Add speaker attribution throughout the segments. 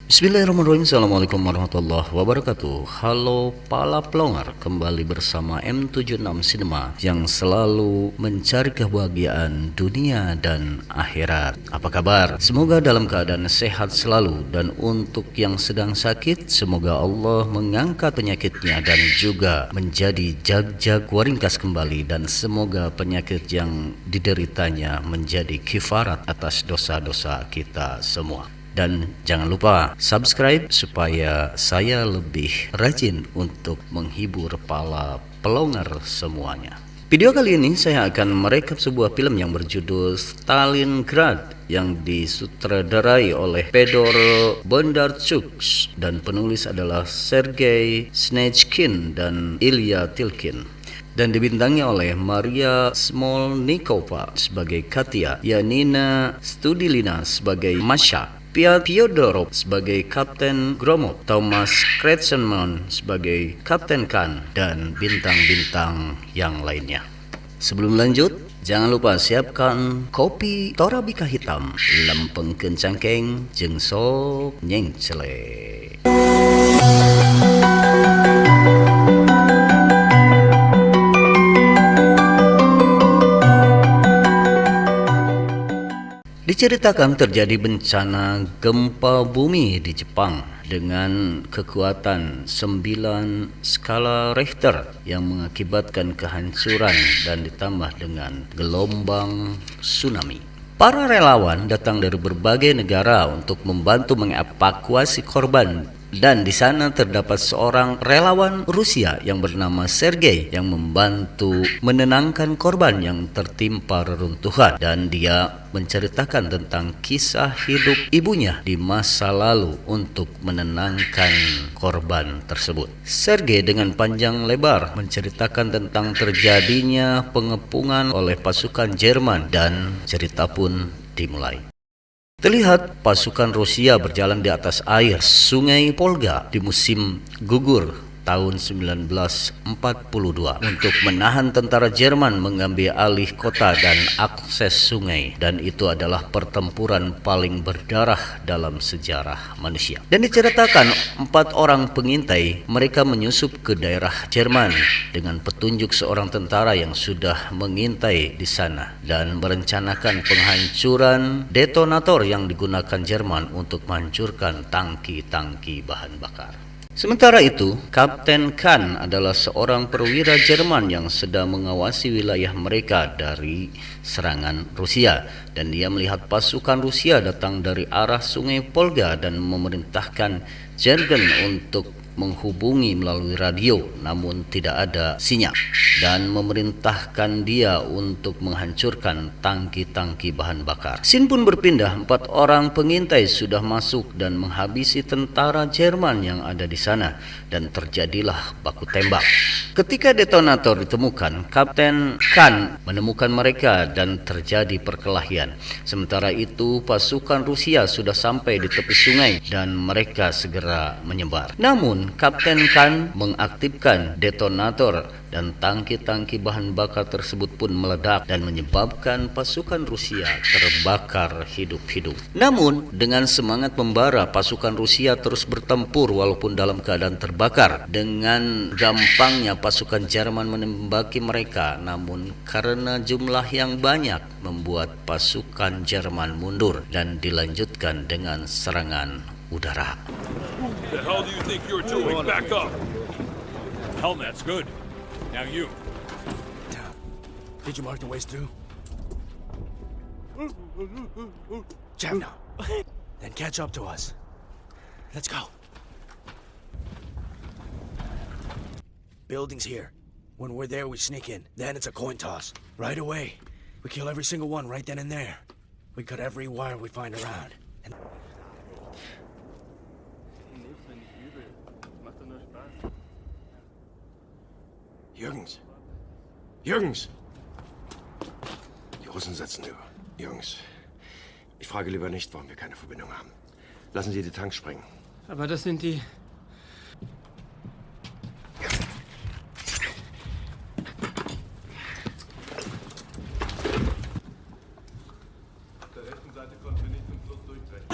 Speaker 1: Bismillahirrahmanirrahim. Assalamualaikum warahmatullahi wabarakatuh. Halo para pelongar, kembali bersama M76 Cinema yang selalu mencari kebahagiaan dunia dan akhirat. Apa kabar? Semoga dalam keadaan sehat selalu, dan untuk yang sedang sakit, semoga Allah mengangkat penyakitnya dan juga menjadi jag-jag waringkas kembali, dan semoga penyakit yang dideritanya menjadi kifarat atas dosa-dosa kita semua. Dan jangan lupa subscribe supaya saya lebih rajin untuk menghibur para pelongar semuanya. Video kali ini saya akan merekap sebuah film yang berjudul Stalingrad yang disutradarai oleh Fedor Bondarchuk dan penulis adalah Sergei Snezhkin dan Ilya Tilkin, dan dibintangi oleh Maria Smolnikova sebagai Katya, Yanina Studilina sebagai Masha, Pia Fyodorov sebagai Kapten Gromov, Thomas Kretschmann sebagai Kapten Khan, dan bintang-bintang yang lainnya. Sebelum lanjut, jangan lupa siapkan kopi Torabika hitam, lempeng kencangkeng, jeung sok nyeng cele. Diceritakan terjadi bencana gempa bumi di Jepang dengan kekuatan 9 skala Richter yang mengakibatkan kehancuran dan ditambah dengan gelombang tsunami. Para relawan datang dari berbagai negara untuk membantu mengevakuasi korban. Dan di sana terdapat seorang relawan Rusia yang bernama Sergei yang membantu menenangkan korban yang tertimpa reruntuhan, dan dia menceritakan tentang kisah hidup ibunya di masa lalu untuk menenangkan korban tersebut. Sergei dengan panjang lebar menceritakan tentang terjadinya pengepungan oleh pasukan Jerman, dan cerita pun dimulai. Terlihat pasukan Rusia berjalan di atas air Sungai Volga di musim gugur tahun 1942 untuk menahan tentara Jerman mengambil alih kota dan akses sungai, dan itu adalah pertempuran paling berdarah dalam sejarah manusia. Dan diceritakan 4 orang pengintai mereka menyusup ke daerah Jerman dengan petunjuk seorang tentara yang sudah mengintai di sana dan merencanakan penghancuran detonator yang digunakan Jerman untuk menghancurkan tangki-tangki bahan bakar. Sementara itu, Kapten Khan adalah seorang perwira Jerman yang sedang mengawasi wilayah mereka dari serangan Rusia, dan dia melihat pasukan Rusia datang dari arah Sungai Volga dan memerintahkan Jergen untuk menghubungi melalui radio, namun tidak ada sinyal, dan memerintahkan dia untuk menghancurkan tangki-tangki bahan bakar. Scene pun berpindah, 4 orang pengintai sudah masuk dan menghabisi tentara Jerman yang ada di sana, dan terjadilah baku tembak. Ketika detonator ditemukan, Kapten Khan menemukan mereka dan terjadi perkelahian. Sementara itu pasukan Rusia sudah sampai di tepi sungai dan mereka segera menyebar. Namun Kapten Khan mengaktifkan detonator dan tangki-tangki bahan bakar tersebut pun meledak dan menyebabkan pasukan Rusia terbakar hidup-hidup. Namun dengan semangat membara, pasukan Rusia terus bertempur walaupun dalam keadaan terbakar. Dengan gampangnya pasukan Jerman menembaki mereka, namun karena jumlah yang banyak membuat pasukan Jerman mundur dan dilanjutkan dengan serangan udara.
Speaker 2: The hell do you think you're doing? Back up! Helmet's good. Now you.
Speaker 3: Did you mark the ways through? Check now. Then catch up to us. Let's go. Building's here. When we're there, we sneak in. Then it's a coin toss. Right away. We kill every single one right then and there. We cut every wire we find around. And
Speaker 4: Jürgens! Jürgens! Die Russen setzen über. Jungs, ich frage lieber nicht, warum wir keine Verbindung haben. Lassen Sie die Tanks sprengen.
Speaker 5: Aber das sind die...
Speaker 2: Auf der rechten Seite konnten wir nicht zum Fluss durchbrechen.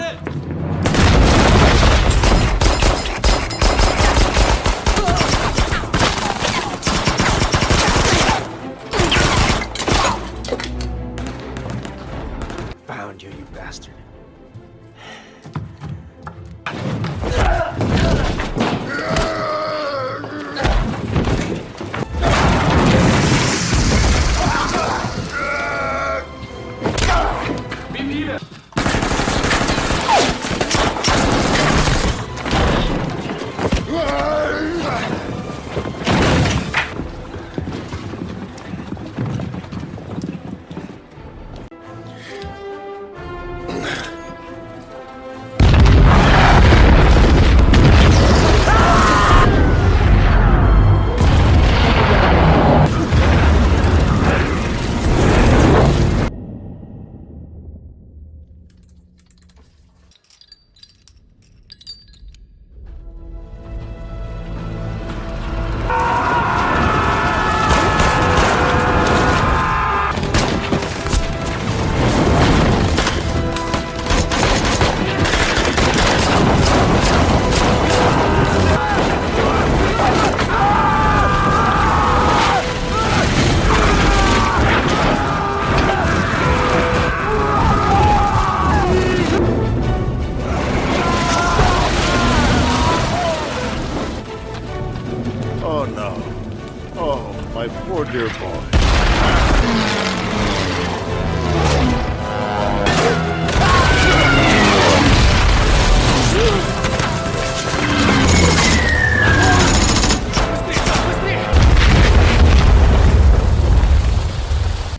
Speaker 2: Wonder Boy.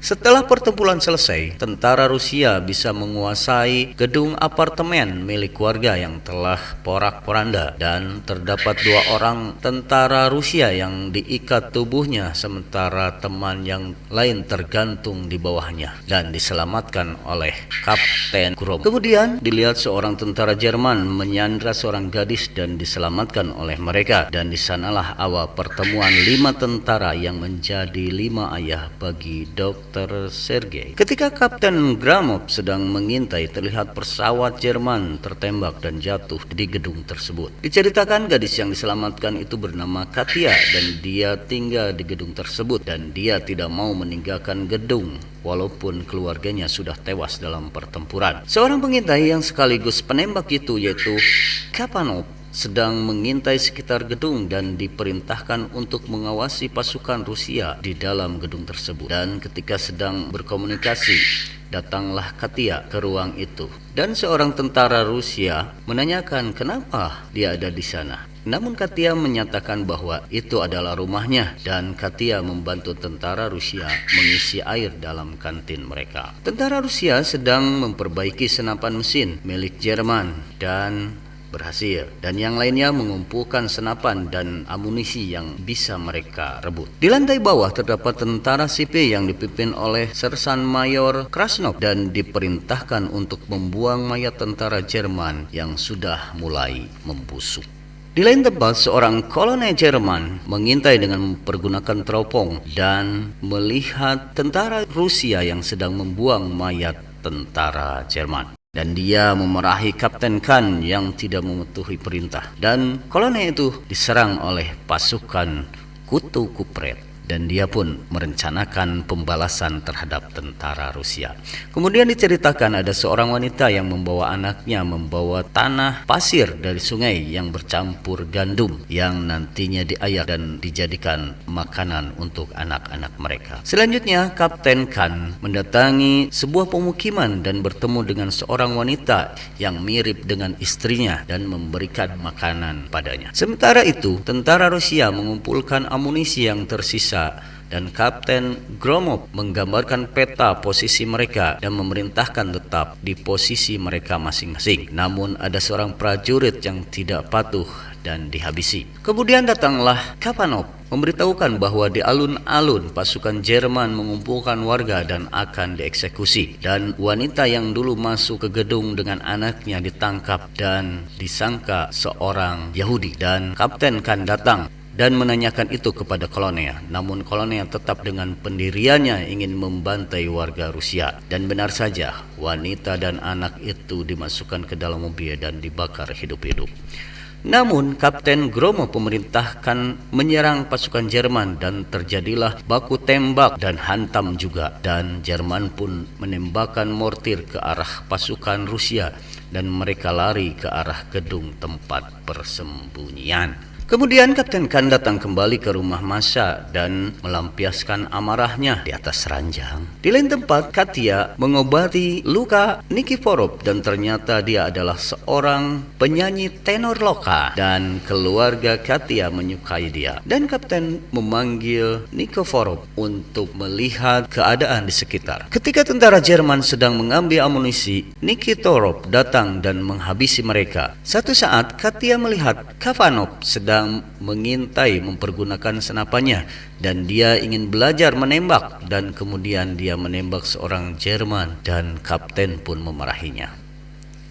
Speaker 1: Setelah pertempuran selesai, tentara Rusia bisa menguasai gedung apartemen milik warga yang telah porak-poranda, dan terdapat 2 orang tentara Rusia yang diikat tubuhnya sementara teman yang lain tergantung di bawahnya dan diselamatkan oleh Kapten Grom. Kemudian dilihat seorang tentara Jerman menyandra seorang gadis dan diselamatkan oleh mereka, dan di sanalah awal pertemuan 5 tentara yang menjadi 5 ayah bagi Dr. Sergei. Ketika Kapten Gramov sedang mengintai, terlihat pesawat Jerman tertembak dan jatuh di gedung tersebut. Diceritakan gadis yang diselamatkan itu bernama Katia, dan dia tinggal di gedung tersebut, dan dia tidak mau meninggalkan gedung walaupun keluarganya sudah tewas dalam pertempuran. Seorang pengintai yang sekaligus penembak itu, yaitu Kapanov, sedang mengintai sekitar gedung dan diperintahkan untuk mengawasi pasukan Rusia di dalam gedung tersebut. Dan ketika sedang berkomunikasi, datanglah Katia ke ruang itu, dan seorang tentara Rusia menanyakan kenapa dia ada di sana. Namun Katia menyatakan bahwa itu adalah rumahnya, dan Katia membantu tentara Rusia mengisi air dalam kantin mereka. Tentara Rusia sedang memperbaiki senapan mesin milik Jerman dan berhasil, dan yang lainnya mengumpulkan senapan dan amunisi yang bisa mereka rebut. Di lantai bawah terdapat tentara sipil yang dipimpin oleh Sersan Mayor Krasnov dan diperintahkan untuk membuang mayat tentara Jerman yang sudah mulai membusuk. Di lain tempat, seorang kolonel Jerman mengintai dengan mempergunakan teropong dan melihat tentara Rusia yang sedang membuang mayat tentara Jerman. Dan dia memarahi Kapten Khan yang tidak mematuhi perintah. Dan kolonel itu diserang oleh pasukan Kutu Kupret, dan dia pun merencanakan pembalasan terhadap tentara Rusia. Kemudian diceritakan ada seorang wanita yang membawa anaknya membawa tanah pasir dari sungai yang bercampur gandum yang nantinya diayak dan dijadikan makanan untuk anak-anak mereka. Selanjutnya Kapten Khan mendatangi sebuah pemukiman dan bertemu dengan seorang wanita yang mirip dengan istrinya dan memberikan makanan padanya. Sementara itu, tentara Rusia mengumpulkan amunisi yang tersisa, dan Kapten Gromov menggambarkan peta posisi mereka dan memerintahkan tetap di posisi mereka masing-masing. Namun ada seorang prajurit yang tidak patuh dan dihabisi. Kemudian datanglah Kapanov memberitahukan bahwa di alun-alun pasukan Jerman mengumpulkan warga dan akan dieksekusi, dan wanita yang dulu masuk ke gedung dengan anaknya ditangkap dan disangka seorang Yahudi. Dan Kapten Khan datang dan menanyakan itu kepada kolonel. Namun kolonel tetap dengan pendiriannya ingin membantai warga Rusia. Dan benar saja, wanita dan anak itu dimasukkan ke dalam mobil dan dibakar hidup-hidup. Namun Kapten Gromov memerintahkan menyerang pasukan Jerman, dan terjadilah baku tembak dan hantam juga. Dan Jerman pun menembakkan mortir ke arah pasukan Rusia, dan mereka lari ke arah gedung tempat persembunyian. Kemudian Kapten Khan datang kembali ke rumah Masha dan melampiaskan amarahnya di atas ranjang. Di lain tempat, Katia mengobati luka Nikiforov, dan ternyata dia adalah seorang penyanyi tenor lokal, dan keluarga Katia menyukai dia. Dan Kapten memanggil Nikiforov untuk melihat keadaan di sekitar. Ketika tentara Jerman sedang mengambil amunisi, Nikiforov datang dan menghabisi mereka. Satu saat Katia melihat Kapanov sedang mengintai mempergunakan senapannya, dan dia ingin belajar menembak, dan kemudian dia menembak seorang Jerman, dan kapten pun memarahinya.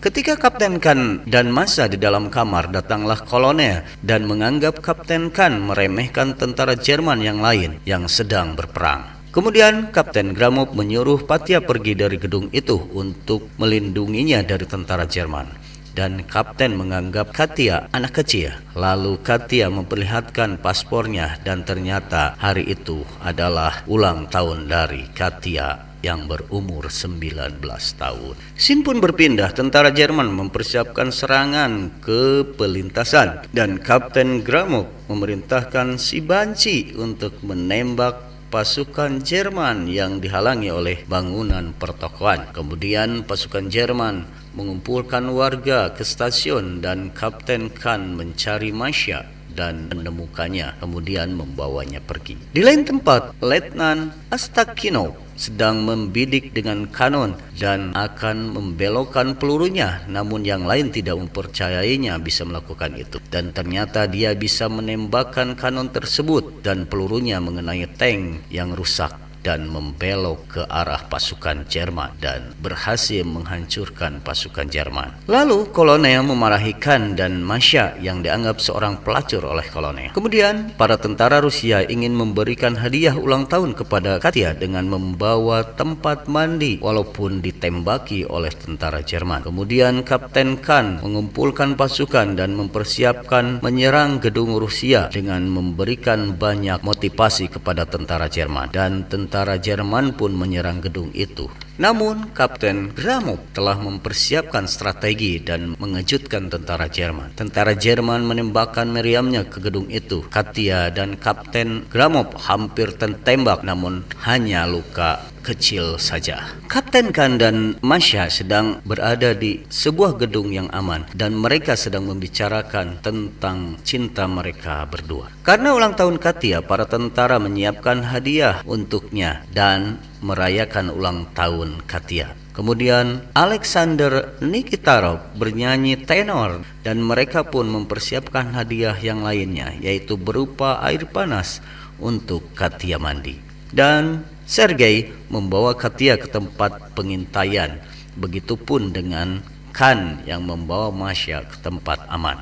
Speaker 1: Ketika Kapten Khan dan Masha di dalam kamar, datanglah kolonel dan menganggap Kapten Khan meremehkan tentara Jerman yang lain yang sedang berperang. Kemudian Kapten Gramov menyuruh Patia pergi dari gedung itu untuk melindunginya dari tentara Jerman. Dan kapten menganggap Katia anak kecil. Lalu Katia memperlihatkan paspornya, dan ternyata hari itu adalah ulang tahun dari Katia yang berumur 19 tahun. Scene pun berpindah. Tentara Jerman mempersiapkan serangan ke pelintasan, dan Kapten Gramov memerintahkan si banci untuk menembak pasukan Jerman yang dihalangi oleh bangunan pertokoan. Kemudian pasukan Jerman mengumpulkan warga ke stasiun dan Kapten Khan mencari Masya dan menemukannya, kemudian membawanya pergi. Di lain tempat, Letnan Astakinov sedang membidik dengan kanon dan akan membelokkan pelurunya, namun yang lain tidak mempercayainya bisa melakukan itu. Dan ternyata dia bisa menembakkan kanon tersebut dan pelurunya mengenai tank yang rusak dan membelok ke arah pasukan Jerman dan berhasil menghancurkan pasukan Jerman. Lalu kolonel memarahi Khan dan Masya yang dianggap seorang pelacur oleh kolonel. Kemudian para tentara Rusia ingin memberikan hadiah ulang tahun kepada Katya dengan membawa tempat mandi walaupun ditembaki oleh tentara Jerman. Kemudian Kapten Khan mengumpulkan pasukan dan mempersiapkan menyerang gedung Rusia dengan memberikan banyak motivasi kepada tentara Jerman, dan tentara Jerman pun menyerang gedung itu. Namun Kapten Gramov telah mempersiapkan strategi dan mengejutkan tentara Jerman. Tentara Jerman menembakkan meriamnya ke gedung itu. Katya dan Kapten Gramov hampir tertembak, namun hanya luka kecil saja. Kapten Khan dan Masya sedang berada di sebuah gedung yang aman dan mereka sedang membicarakan tentang cinta mereka berdua. Karena ulang tahun Katya, para tentara menyiapkan hadiah untuknya dan merayakan ulang tahun Katya. Kemudian Alexander Nikitarov bernyanyi tenor dan mereka pun mempersiapkan hadiah yang lainnya, yaitu berupa air panas untuk Katya mandi. Dan Sergei membawa Katya ke tempat pengintaian. Begitupun dengan Khan yang membawa Masya ke tempat aman.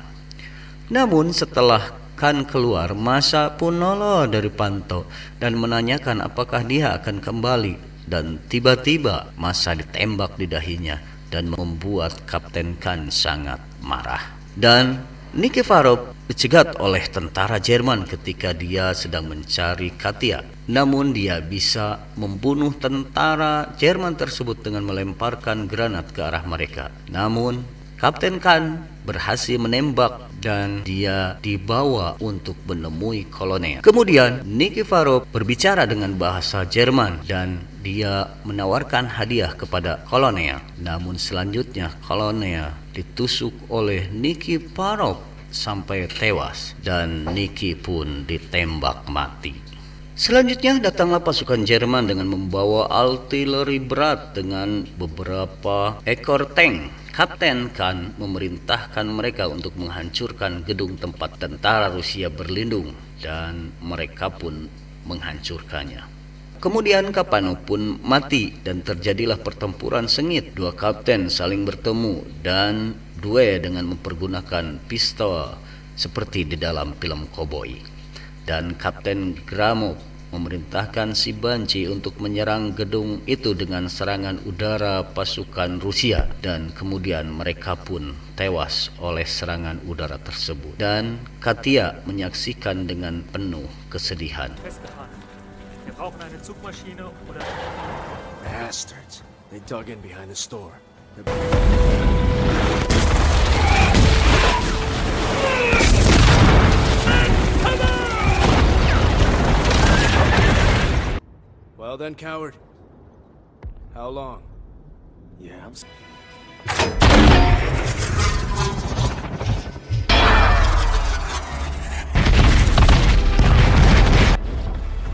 Speaker 1: Namun setelah Khan keluar, Masya pun noloh dari pantau dan menanyakan apakah dia akan kembali. Dan tiba-tiba Masya ditembak di dahinya dan membuat Kapten Khan sangat marah. Dan Nikiforov dicegat oleh tentara Jerman ketika dia sedang mencari Katya. Namun dia bisa membunuh tentara Jerman tersebut dengan melemparkan granat ke arah mereka. Namun Kapten Khan berhasil menembak dan dia dibawa untuk menemui kolonel. Kemudian Nikiforov berbicara dengan bahasa Jerman dan dia menawarkan hadiah kepada kolonel. Namun selanjutnya kolonel ditusuk oleh Nikiforov sampai tewas dan Niki pun ditembak mati. Selanjutnya datanglah pasukan Jerman dengan membawa artileri berat dengan beberapa ekor tank. Kapten Khan memerintahkan mereka untuk menghancurkan gedung tempat tentara Rusia berlindung dan mereka pun menghancurkannya. Kemudian Kapanov pun mati dan terjadilah pertempuran sengit. Dua kapten saling bertemu dan duel dengan mempergunakan pistol seperti di dalam film koboi. Dan Kapten Gramov memerintahkan si Banci untuk menyerang gedung itu dengan serangan udara pasukan Rusia, dan kemudian mereka pun tewas oleh serangan udara tersebut. Dan Katya menyaksikan dengan penuh kesedihan.
Speaker 5: Wir brauchen eine Zugmaschine oder...
Speaker 3: Bastards. They dug in behind the store. Well then, coward. How long? Yeah,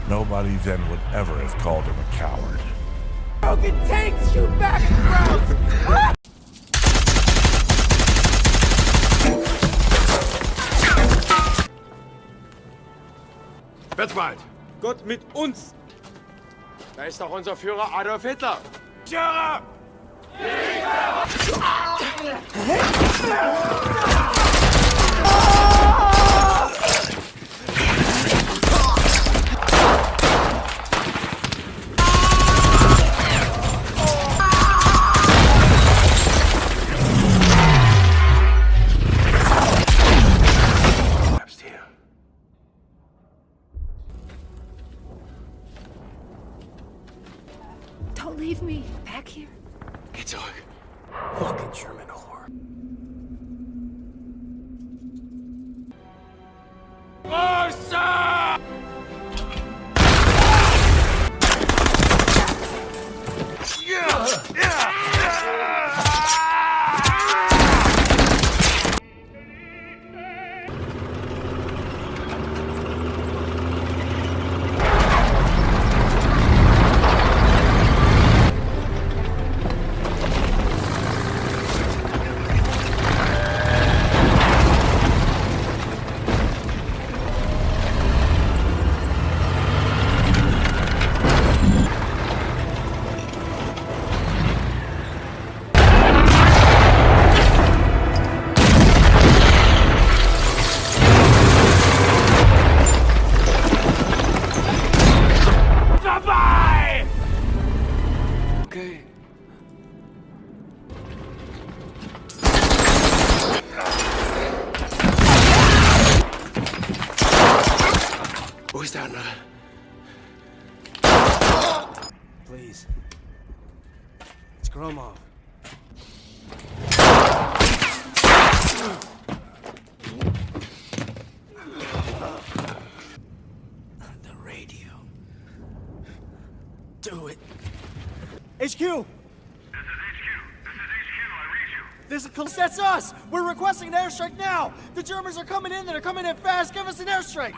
Speaker 6: Nobody then would ever have called him a coward.
Speaker 7: Broken tanks shoot back at crowds!
Speaker 4: Bertwald,
Speaker 7: Gott mit uns!
Speaker 4: da ist doch unser Führer Adolf Hitler. Führer! Bleibst hier.
Speaker 8: Don't leave me back here.
Speaker 4: Geh zurück.
Speaker 3: fucking German whore.
Speaker 4: Okay. Wo ist der andere?
Speaker 3: Please. It's Gromov. The radio. Do it.
Speaker 7: HQ! This is HQ. I read you. That's us! We're requesting an airstrike now! The Germans are coming in, they're coming in fast! Give us an airstrike!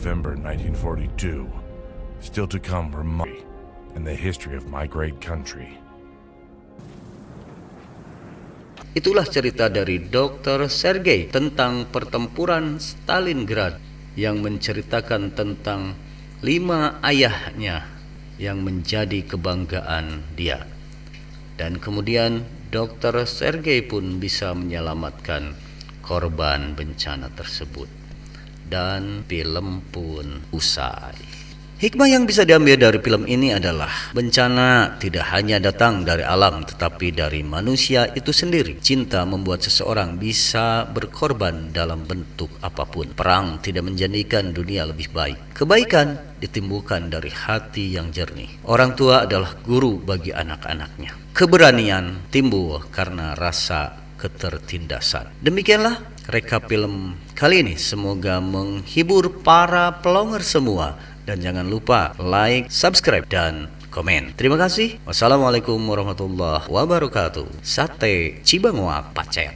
Speaker 6: November 1942. Still to come were my and the history of my great country.
Speaker 1: Itulah cerita dari Dr. Sergei tentang pertempuran Stalingrad yang menceritakan tentang 5 ayahnya yang menjadi kebanggaan dia. Dan kemudian Dr. Sergei pun bisa menyelamatkan korban bencana tersebut. Dan film pun usai. Hikmah yang bisa diambil dari film ini adalah bencana tidak hanya datang dari alam tetapi dari manusia itu sendiri. Cinta membuat seseorang bisa berkorban dalam bentuk apapun. Perang tidak menjadikan dunia lebih baik. Kebaikan ditimbulkan dari hati yang jernih. Orang tua adalah guru bagi anak-anaknya. Keberanian timbul karena rasa ketertindasan. Demikianlah rekap film kali ini. Semoga menghibur para pelongger semua. Dan jangan lupa like, subscribe, dan komen. Terima kasih. Wassalamualaikum warahmatullahi wabarakatuh. Sate Cibanguak Pacet.